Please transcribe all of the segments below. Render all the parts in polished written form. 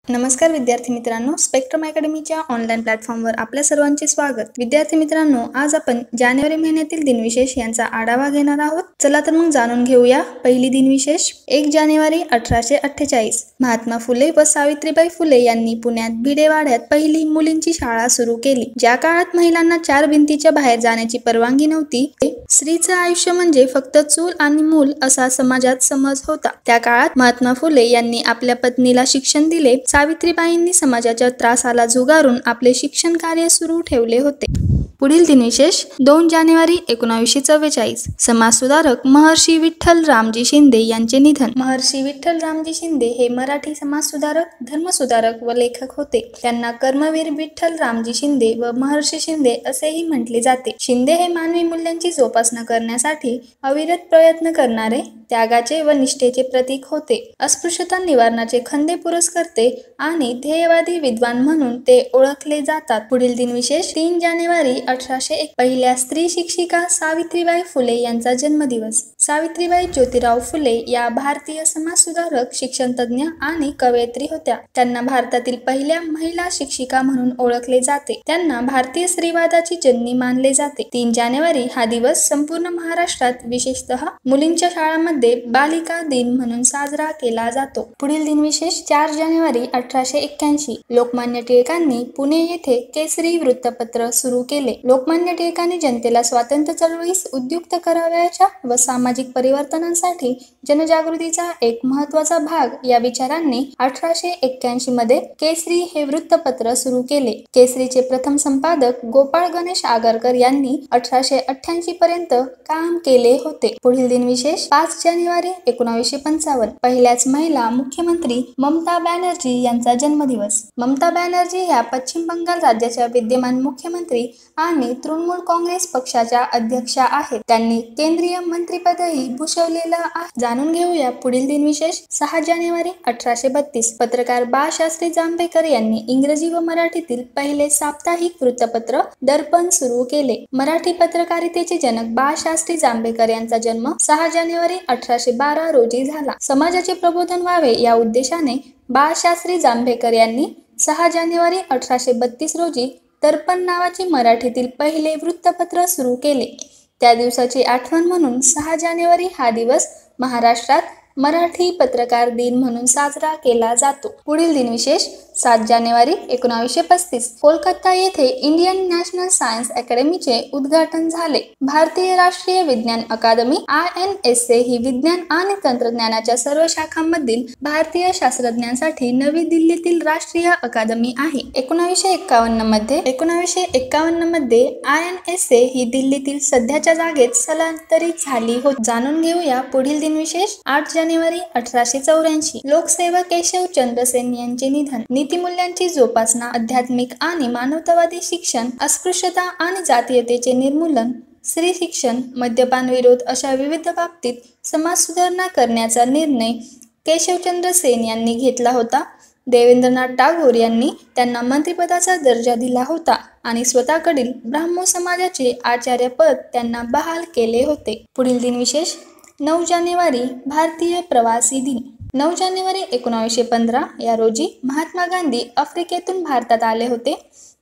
नमस्कार विद्यार्थी मित्रांनो, स्पेक्ट्रम अकॅडमीच्या ऑनलाईन प्लॅटफॉर्मवर आपल्या सर्वांचे स्वागत। विद्यार्थी मित्रांनो, आज आपण जानेवारी महिन्यातील दिनविशेष यांचा आढावा घेणार आहोत। चला तर मग जाणून घेऊया पहिली दिनविशेष। 1 जानेवारी 1848 महात्मा फुले व सावित्रीबाई फुले यांनी पुण्यात भिडेवाड्यात पहिली मुलींची शाळा सुरू केली। ज्या काळात महिलांना 4 भिंतीच्या बाहेर जाण्याची परवानगी नव्हती, स्त्रीचं आयुष्य म्हणजे फक्त चूल आणि मूल असा समाजात समज होता। त्या काळात महात्मा फुले यांनी आपल्या पत्नीला शिक्षण दिले। सावित्रीबाईंनी समाजाच्या त्रासाला झुगारून आपले शिक्षण कार्य सुरू ठेवले होते। पुढील दिनविशेष 2 जानेवारी 1944 समाजसुधारक महर्षी विठ्ठल रामजी शिंदे यांचे निधन। महर्षी विठ्ठल रामजी शिंदे हे मराठी समाजसुधारक, धर्मसुधारक व लेखक होते। त्यांना कर्मवीर विठ्ठल रामजी शिंदे व महर्षी शिंदे असेही म्हटले जाते। शिंदे हे मानवी मूल्यांची जोपासना करण्यासाठी अविरत प्रयत्न करणारे, त्यागाचे व निष्ठेचे प्रतीक होते। अस्पृश्यता निवारणाचे खंदे पुरस्कर्ते आणि ध्येयवादी विद्वान म्हणून ते ओळखले जातात। पुढील दिनविशेष 3 जानेवारी 1801 पहिल्या स्त्री शिक्षिका सावित्रीबाई फुले यांचा जन्मदिवस। सावित्रीबाई ज्योतिराव फुले या भारतीय समाजसुधारक, शिक्षणतज्ञ आणि कवयित्री होत्या। त्यांना भारतातील पहिल्या महिला शिक्षिका म्हणून ओळखले जाते। त्यांना भारतीय स्त्रीवादाची जननी मानले जाते। 3 जानेवारी हा दिवस संपूर्ण महाराष्ट्रात, विशेषतः मुलींच्या शाळांमध्ये बालिका दिन म्हणून साजरा केला जातो। पुढील दिनविशेष 4 जानेवारी 1881 लोकमान्य टिळकांनी पुणे येथे केसरी वृत्तपत्र सुरू केले। लोकमान्य टिळकांनी जनतेला स्वातंत्र्य चळवळीस उद्युक्त करावयाच्या व सामाजिक परिवर्तनांसाठी जनजागृतीचा एक महत्त्वाचा भाग या विचारांनी 1881 मध्ये केसरी हे वृत्तपत्र सुरू केले। केसरीचे प्रथम संपादक गोपाळ गणेश आगरकर यांनी 1888 पर्यंत काम केले होते। पुढील दिनविशेष 5 जानेवारी 1955 पहिल्याच महिला मुख्यमंत्री ममता बॅनर्जी यांचा जन्मदिवस। ममता बॅनर्जी या पश्चिम बंगाल राज्याच्या विद्यमान मुख्यमंत्री आणि तृणमूल काँग्रेस पक्षाच्या अध्यक्षा आहेत। त्यांनी केंद्रीय मंत्रिपदही भूषवलेलं आहे। जाणून घेऊया पुढील दिनविशेष 6 जानेवारी 1832 पत्रकार बाळशास्त्री जांभेकर यांनी इंग्रजी व मराठीतील पहिले साप्ताहिक वृत्तपत्र दर्पण सुरू केले। मराठी पत्रकारितेचे जनक बाळशास्त्री जांभेकर यांचा जन्म 6 जानेवारी 1812 रोजी झाला। समाजाचे प्रबोधन व्हावे या उद्देशाने बाळशास्त्री जांभेकर यांनी 6 जानेवारी 1832 रोजी दर्पण नावाचे मराठीतील पहिले वृत्तपत्र सुरू केले। त्या दिवसाची आठवण म्हणून 6 जानेवारी हा दिवस महाराष्ट्रात मराठी पत्रकार दिन म्हणून साजरा केला जातो। पुढील दिनविशेष 7 जानेवारी 1935 कोलकाता येथे इंडियन नॅशनल सायन्स अकॅडमीचे उद्घाटन झाले। भारतीय राष्ट्रीय विज्ञान अकादमी INSA ही विज्ञान आणि तंत्रज्ञानाच्या सर्व शाखांमधील भारतीय शास्त्रज्ञांसाठी नवी दिल्लीतील राष्ट्रीय अकादमी आहे। 1951 मध्ये INSA ही दिल्लीतील सध्याच्या जागेत स्थलांतरित झाली होती। जाणून घेऊया पुढील दिनविशेष 8 जानेवारी 1884 लोकसेवक केशवचंद्र सेन यांचे निधन। नीतिमूल्यांची जोपासना, आध्यात्मिक आणि मानवतावादी शिक्षण, अस्पृश्यता आणि जातीयतेचे निर्मूलन, स्त्री शिक्षण, मद्यपान विरोध अशा विविध बाबतीत समाज सुधारणा करण्याचा निर्णय केशवचंद्र सेन यांनी घेतला होता। देवेंद्रनाथ टागोर यांनी त्यांना मंत्रिपदाचा दर्जा दिला होता आणि स्वतःकडील ब्राह्मो समाजाचे आचार्यपद त्यांना बहाल केले होते। पुढील दिनविशेष 9 जानेवारी भारतीय प्रवासी दिन। 9 जानेवारी 1915 या रोजी महात्मा गांधी आफ्रिकेतून भारतात आले होते।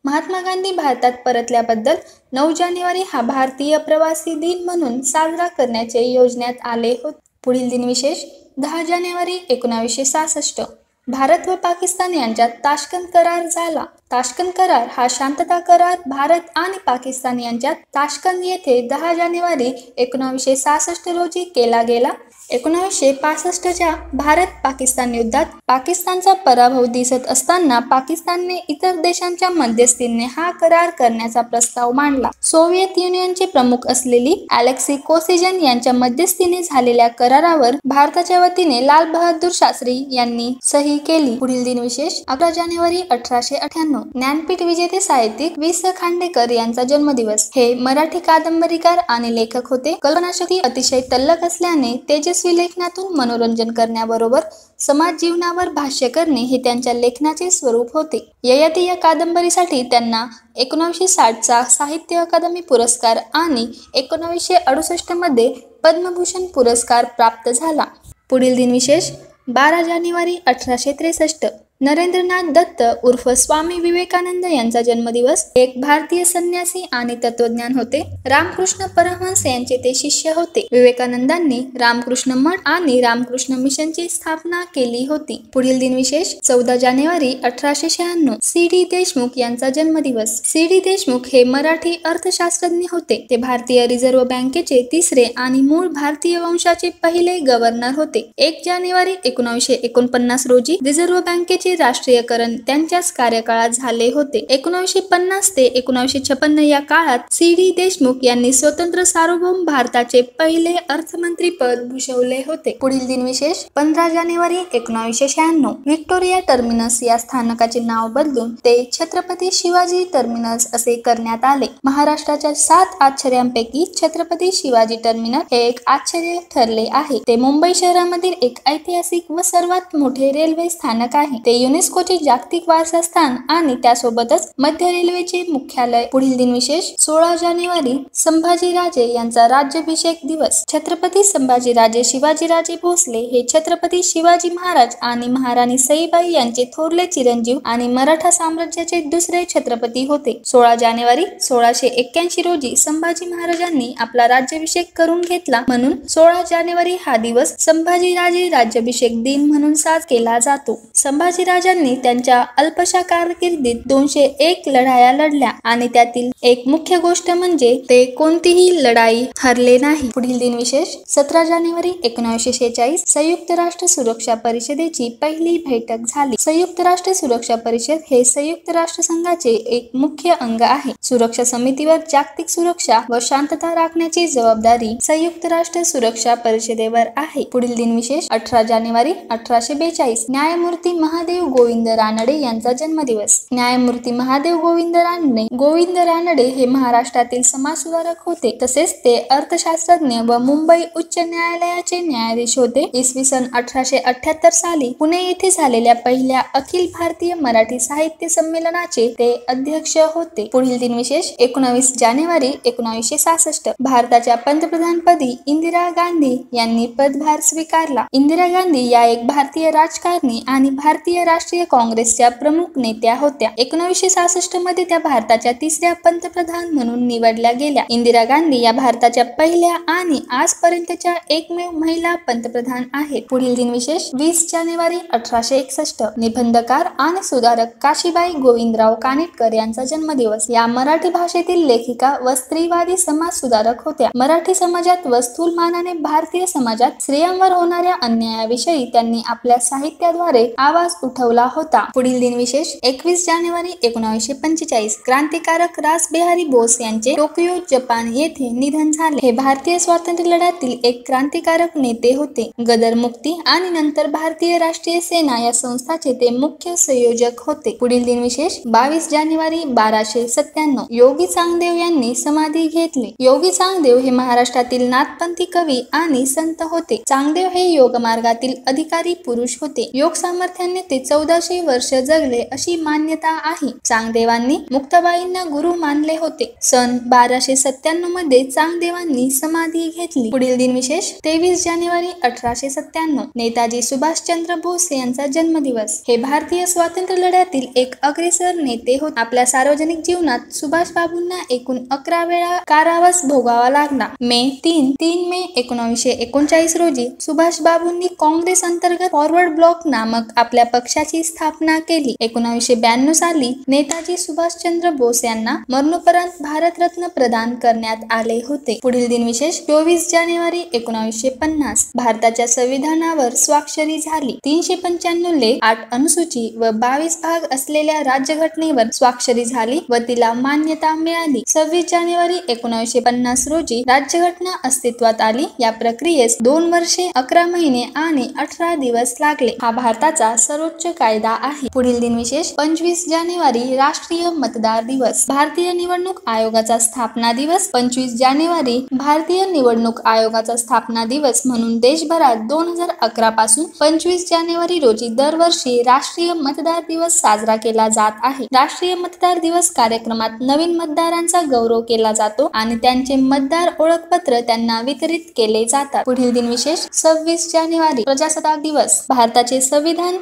महात्मा गांधी भारतात परतल्याबद्दल 9 जानेवारी हा भारतीय प्रवासी दिन म्हणून साजरा करण्याचे योजण्यात आले होते। पुढील दिनविशेष 10 जानेवारी 1966 भारत व पाकिस्तान यांच्यात ताश्कंद करार झाला। ताश्कंद करार हा शांतता करार भारत आणि पाकिस्तान यांच्यात ताश्कंद येथे 10 जानेवारी 1966 रोजी केला गेला। 1965च्या भारत पाकिस्तान युद्धात पाकिस्तानचा पराभव दिसत असताना पाकिस्तानने इतर देशांच्या मध्यस्थीने हा करार करण्याचा प्रस्ताव मांडला। सोव्हिएत युनियनचे प्रमुख असलेली अलेक्सी कोसिजिन यांच्या मध्यस्थीने झालेल्या करारावर भारताच्या वतीने लाल बहादूर शास्त्री यांनी सही केली। पुढील दिनविशेष 11 जानेवारी 1898 ज्ञानपीठ विजेते साहित्यिक वि. स. खांडेकर यांचा जन्मदिवस। हे मराठी कादंबरीकार आणि लेखक होते। कल्पनाशक्ती अतिशय तल्लख असल्याने तेजस्वी लेखनातून मनोरंजन करण्याबरोबर समाज जीवनावर भाष्य करणे हे त्यांच्या लेखनाचे स्वरूप होते। ययाती या कादंबरीसाठी त्यांना 1960चा साहित्य अकादमी पुरस्कार आणि 1968 मध्ये पद्मभूषण पुरस्कार प्राप्त झाला। पुढील दिनविशेष 12 जानेवारी 1863 नरेंद्रनाथ दत्त उर्फ स्वामी विवेकानंद यांचा जन्मदिवस. एक भारतीय संन्यासी आणि तत्वज्ञान होते. रामकृष्ण परमहंस यांचे ते शिष्य होते. विवेकानंदांनी रामकृष्ण मठ आणि रामकृष्ण मिशनची स्थापना केली होती. पुढील दिनविशेष. 14 जानेवारी 1896 सी.डी. देशमुख यांचा जन्मदिवस. सी.डी. देशमुख हे मराठी अर्थशास्त्रज्ञ होते. ते भारतीय रिझर्व्ह बँकेचे तिसरे आणि मूळ भारतीय वंशाचे पहिले गव्हर्नर होते. 1 जानेवारी 1949 रोजी रिझर्व्ह बँकेचे राष्ट्रीयकरण त्यांच्याच कार्यकाळात झाले होते. 1950 ते 1956 या काळात सी.डी. देशमुख यांनी स्वतंत्र सार्वभौम भारताचे पहिले अर्थमंत्री पद भूषवले होते. पुढील दिनविशेष. 15 जानेवारी 1996 व्हिक्टोरिया टर्मिनस या स्थानकाचे नाव बदलून ते छत्रपती शिवाजी टर्मिनस असे करण्यात आले. महाराष्ट्राच्या 7 आश्चर्यांपैकी छत्रपती शिवाजी टर्मिनस हे एक आश्चर्य ठरले आहे. ते मुंबई शहरामधील एक ऐतिहासिक व सर्वात मोठे रेल्वे स्थानक आहे. ते युनेस्कोचे जागतिक वारसा स्थान आणि त्यासोबतच मध्य रेल्वेचे मुख्यालय. पुढील दिनविशेष. 16 जानेवारी संभाजीराजे यांचा राज्याभिषेक दिवस. छत्रपती संभाजीराजे शिवाजीराजे भोसले हे छत्रपती शिवाजी महाराज आणि महाराणी सईबाई यांचे थोरले चिरंजीव आणि मराठा साम्राज्याचे दुसरे छत्रपती होते. 16 जानेवारी 1681 रोजी संभाजी महाराजांनी आपला राज्याभिषेक करून घेतला, म्हणून 16 जानेवारी हा दिवस संभाजीराजे राज्याभिषेक दिन म्हणून साजरा केला जातो. संभाजीराजांनी त्यांच्या अल्पशा कारकिर्दीत 201 लढाया लढल्या आणि त्यातील एक मुख्य गोष्ट म्हणजे ते कोणतीही लढाई हरले नाही. पुढील दिनविशेष. 17 जानेवारी 1946 संयुक्त राष्ट्र सुरक्षा परिषदेची पहिली बैठक झाली. संयुक्त राष्ट्र सुरक्षा परिषद हे संयुक्त राष्ट्र संघाचे एक मुख्य अंग आहे. सुरक्षा समितीवर जागतिक सुरक्षा व शांतता राखण्याची जबाबदारी संयुक्त राष्ट्र सुरक्षा परिषदेवर आहे. पुढील दिनविशेष. 18 जानेवारी 1842 न्यायमूर्ती महादेव गोविंद रानडे यांचा जन्मदिवस. न्यायमूर्ती महादेव गोविंद रानडे हे महाराष्ट्रातील समाजसुधारक होते. तसेच ते अर्थशास्त्रज्ञ व मुंबई उच्च न्यायालयाचे न्यायाधीश होते. इसवी सन 1878 साली पुणे येथे झालेल्या पहिल्या अखिल भारतीय मराठी साहित्य संमेलनाचे ते अध्यक्ष होते. पुढील दिनविशेष. 19 जानेवारी 1966 भारताच्या पंतप्रधानपदी इंदिरा गांधी यांनी पदभार स्वीकारला. इंदिरा गांधी या एक भारतीय राजकारणी आणि भारतीय राष्ट्रीय काँग्रेसच्या प्रमुख नेत्या होत्या. 1966 मध्ये त्या भारताच्या तिसऱ्या पंतप्रधान म्हणून निवडल्या गेल्या. इंदिरा गांधी या भारताच्या पहिल्या आणि आजपर्यंतच्या एकमेव महिला पंतप्रधान आहेत. पुढील दिनविशेष. 20 जानेवारी 1861 निबंधकार आणि सुधारक काशीबाई गोविंदराव कानिटकर यांचा जन्मदिवस. या मराठी भाषेतील लेखिका व स्त्रीवादी समाज सुधारक होत्या. मराठी समाजात व स्थूलमानाने भारतीय समाजात स्त्रियांवर होणाऱ्या अन्यायाविषयी त्यांनी आपल्या साहित्याद्वारे आवाज उठवला होता. पुढील दिनविशेष. 21 जानेवारी 1945 क्रांतिकारक रासबिहारी बोस यांचे टोकियो जपान येथे निधन झाले. हे भारतीय स्वातंत्र्य लढ्यातील एक क्रांतिकारक नेते होते. गदर मुक्ती आणि नंतर भारतीय राष्ट्रीय सेना या संस्थाचे ते मुख्य संयोजक होते. पुढील दिनविशेष. 22 जानेवारी 1297 योगी चांगदेव यांनी समाधी घेतली. योगी चांगदेव हे महाराष्ट्रातील नाथपंथी कवी आणि संत होते. चांगदेव हे योगमार्गातील अधिकारी पुरुष होते. योग सामर्थ्याने ते 1400 वर्ष जगले अशी मान्यता आहे. चांगदेवांनी मुक्ताबाईंना गुरु मानले होते. सन 1297 मध्ये चांगदेवांनी समाधी घेतली. पुढील दिनविशेष. 23 जानेवारी 1897 नेताजी सुभाषचंद्र बोस यांचा जन्मदिवस. हे भारतीय स्वातंत्र्य लढ्यातील एक अग्रेसर नेते होते. आपल्या सार्वजनिक जीवनात सुभाष बाबूंना एकूण 11 वेळा कारावास भोगावा लागला. 3 मे 1939 रोजी सुभाष बाबूंनी काँग्रेस अंतर्गत फॉरवर्ड ब्लॉक नामक आपल्या पक्षाची स्थापना केली. 1992 साली नेताजी सुभाषचंद्र बोस यांना मरणोपरांत भारतरत्न प्रदान करण्यात आले होते. पुढील दिनविशेष. 24 जानेवारी 1950 भारताच्या संविधानावर स्वाक्षरी झाली. 395 लेख, 8 अनुसूची व 22 भाग असलेल्या राज्यघटनेवर स्वाक्षरी झाली व तिला मान्यता मिळाली. 26 जानेवारी 1950 रोजी राज्यघटना अस्तित्वात आली. या प्रक्रियेस 2 वर्षे 11 महिने आणि 18 दिवस लागले. हा भारताचा सर्वोच्च कायदा आहे. पुढील दिनविशेष. 25 जानेवारी राष्ट्रीय मतदार दिवस. भारतीय निवडणूक आयोगाचा स्थापना दिवस. 25 जानेवारी भारतीय निवडणूक आयोगाचा स्थापना दिवस म्हणून देशभरात 2011 पासून 25 जानेवारी रोजी दरवर्षी राष्ट्रीय मतदार दिवस साजरा केला जात आहे. राष्ट्रीय मतदार दिवस कार्यक्रमात नवीन मतदारांचा गौरव केला जातो आणि त्यांचे मतदार ओळखपत्र त्यांना वितरित केले जातात. पुढील दिनविशेष. 26 जानेवारी प्रजासत्ताक दिवस. भारताचे संविधान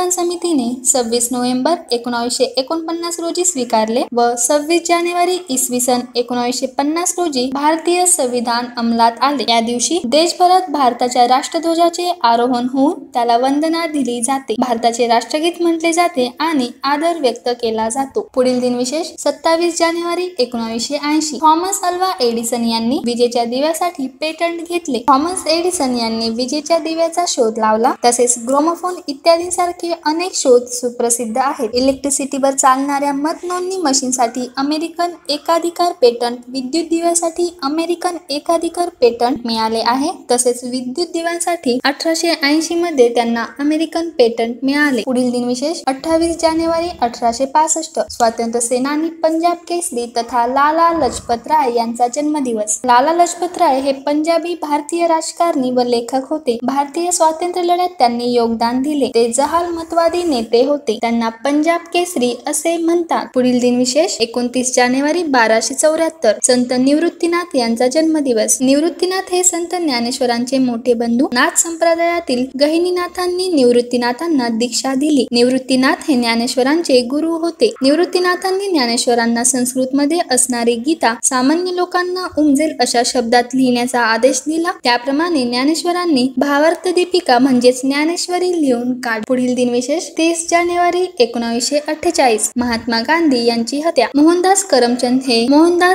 संविधान समितीने 26 नोव्हेंबर 1949 रोजी स्वीकारले व 26 जानेवारी इसवी सन 1950 रोजी भारतीय संविधान अंमलात आले। या दिवशी देशभरात भारताच्या राष्ट्रध्वजाचे आरोहण होऊन त्याला वंदना दिली जाते, भारताचे राष्ट्रगीत म्हटले जाते आणि आदर व्यक्त केला जातो। पुढील दिनविशेष 27 जानेवारी 1980 थॉमस अल्वा एडिसन यांनी विजेच्या दिव्यासाठी पेटंट घेतले। थॉमस एडिसन यांनी विजेच्या दिव्याचा शोध लावला, तसेच ग्रामोफोन इत्यादींसारखे अनेक शोध सुप्रसिद्ध आहेत। इलेक्ट्रिसिटीवर चालणाऱ्या मत नोंदणी मशीनसाठी अमेरिकन एकाधिकार पेटंट, विद्युत दिव्यासाठी अमेरिकन एकाधिकार पेटंट मिळाले आहे। तसेच विद्युत दिव्यांसाठी 1880 मध्ये त्यांना अमेरिकन पेटंट मिळाले। पुढील दिनविशेष 28 जानेवारी 1865 स्वातंत्र्य सेनानी पंजाब केसरी तथा लाला लजपत राय यांचा जन्मदिवस। लाला लजपत राय हे पंजाबी भारतीय राजकारणी व लेखक होते। भारतीय स्वातंत्र्य लढ्यात त्यांनी योगदान दिले। ते जहालमतवादी नेते होते, त्यांना पंजाब केसरी असे म्हणतात। पुढील दिनविशेष 29 जानेवारी 1274 संत निवृत्तीनाथ यांचा जन्मदिवस। निवृत्तीनाथ हे संत ज्ञानेश्वरांचे मोठे बंधू। नाथ संप्रदायातील गहिनीनाथांनी निवृत्तीनाथांना दीक्षा दिली। निवृत्तीनाथ हे ज्ञानेश्वरांचे गुरु होते। निवृत्तीनाथांनी ज्ञानेश्वरांना संस्कृत मध्ये असणारी गीता सामान्य लोकांना उमजेल अशा शब्दात लिहिण्याचा आदेश दिला। त्याप्रमाणे ज्ञानेश्वरांनी भावार्थ दीपिका म्हणजेच ज्ञानेश्वरी लिहून काढली। पुढील दिनविशेष 30 जानेवारी 1948 महात्मा गांधी यांची हत्या। मोहनदास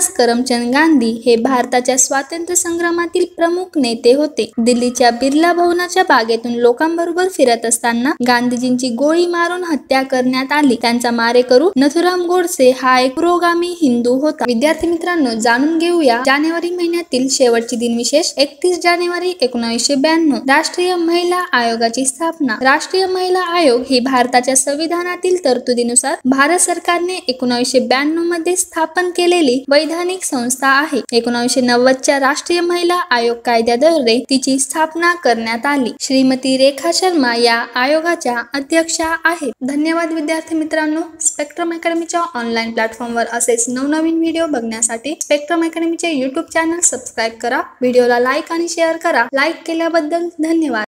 करमचंद गांधी हे भारताच्या स्वातंत्र्य संग्रामातील प्रमुख नेते होते। दिल्लीच्या बिर्ला भवनाच्या बागेतून लोकांबरोबर फिरत असताना गांधीजींची गोळी मारून हत्या करण्यात आली। त्यांचा मारेकरू नथुराम गोडसे हा एक पुरोगामी हिंदू होता। विद्यार्थी मित्रांनो, जाणून घेऊया जानेवारी महिन्यातील शेवटची दिनविशेष 31 जानेवारी 1992 राष्ट्रीय महिला आयोगाची स्थापना। राष्ट्रीय महिला आयोग ही भारताच्या संविधानातील तरतुदीनुसार भारत सरकारने 1992 मध्ये स्थापन केलेली वैधानिक संस्था आहे। 1990च्या राष्ट्रीय महिला आयोग कायद्याद्वारे तिची स्थापना करण्यात आली। श्रीमती रेखा शर्मा या आयोगाच्या अध्यक्षा आहेत। धन्यवाद विद्यार्थी मित्रांनो, स्पेक्ट्रम अकॅडमीच्या ऑनलाईन प्लॅटफॉर्मवर असेच नवनवीन व्हिडिओ बघण्यासाठी स्पेक्ट्रम अकॅडमीचे YouTube चॅनल सबस्क्राईब करा। व्हिडिओला लाईक आणि शेअर करा। लाईक केल्याबद्दल धन्यवाद।